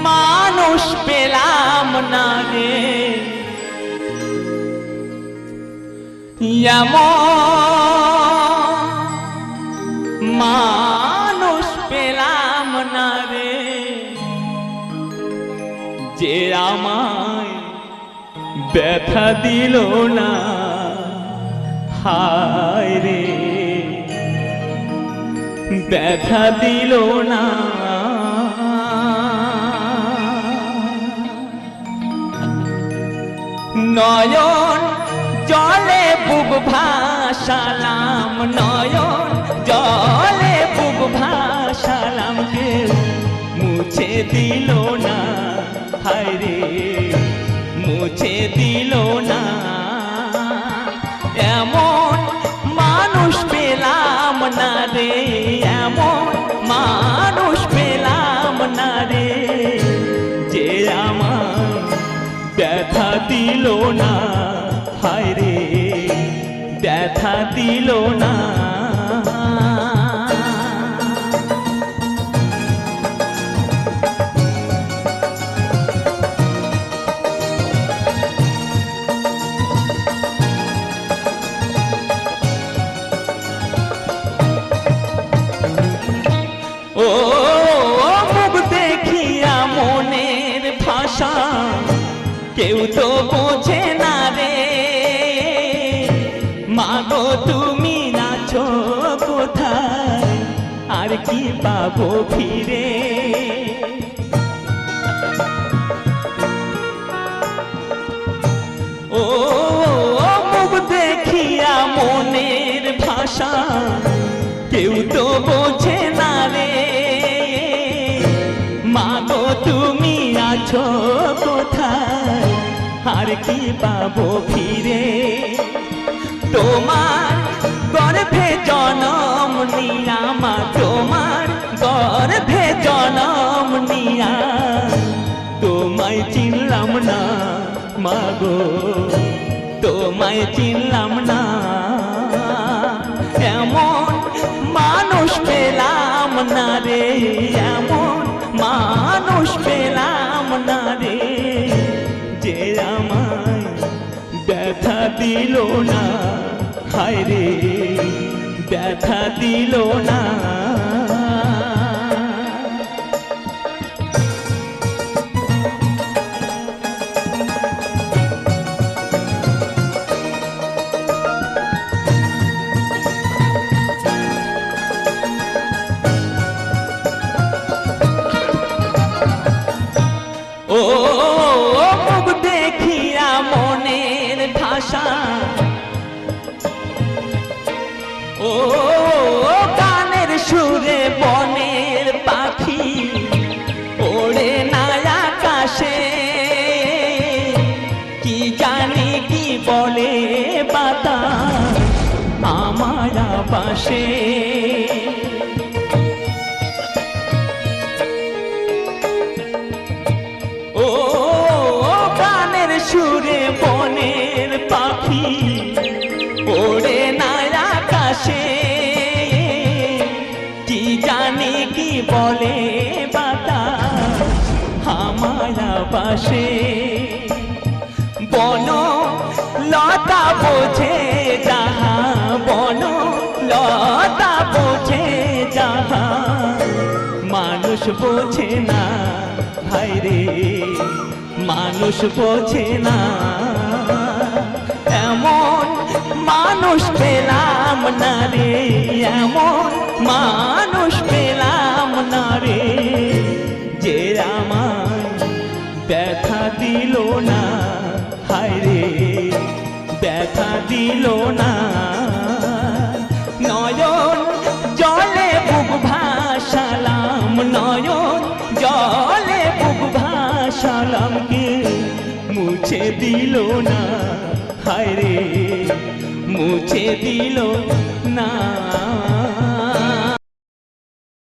মানুষ পেলাম না রে মানুষ পেলাম না রে যে আমায় ব্যথা দিল না হায় রে ব্যথা দিল না নয়ন জলে বুক ভাসালাম নয়ন জলে বুক ভাসালাম কেউ মুছে দিল না হায় রে মুছে দিল না এমন মানুষ পেলাম না রে এমন মানুষ পেলাম না রে যে আমার ব্যথা দিল না হায় রে ব্যথা দিল না ও মুখ দেখিয়া মনের ভাষা কেউ তো বোঝে না রে মাগো তুমি নাচো কোথায় আর কি পাবো ফিরে ও মুখ দেখিয়া মনের ভাষা কেউ তো বোঝে না রে মাগো তুমি আছো কোথায় আর কি পাবো ফিরে তোমার গর্ভে জনম নিয়া মা তোমার গর্ভে জনম নিয়া তোমায় চিনলাম না মাগো তোমায় চিনলাম না এমন মানুষ পেলাম না রে এমন মানুষ পেলাম না রে যে আমায় ব্যথা দিল না হায় রে ব্যথা দিল না ও মুখ দেখিয়া মনের ভাষা ও গানের সুরে বনের পাখি ওড়ে না আকাশে কি জানি কি বলে বাতাস আমার পাশে ও গানের সুরে বনের পাখি ওড়ে না আকাশে কি জানি কি বলে বাতাস আমার পাশে বন লতা বোঝে যাহা বন লতা বোঝে যাহা মানুষ বোঝে না হায় রে মানুষ বোঝে না এমন মানুষ পেলাম না রে এমন মানুষ পেলাম না রে যে আমায় ব্যথা দিল না হায় রে ব্যথা দিল না নয়ন জলে বুক ভাসালাম নয়ন জলে বুক ভাসালাম কে মুছে দিল না হায় রে মুছে দিল না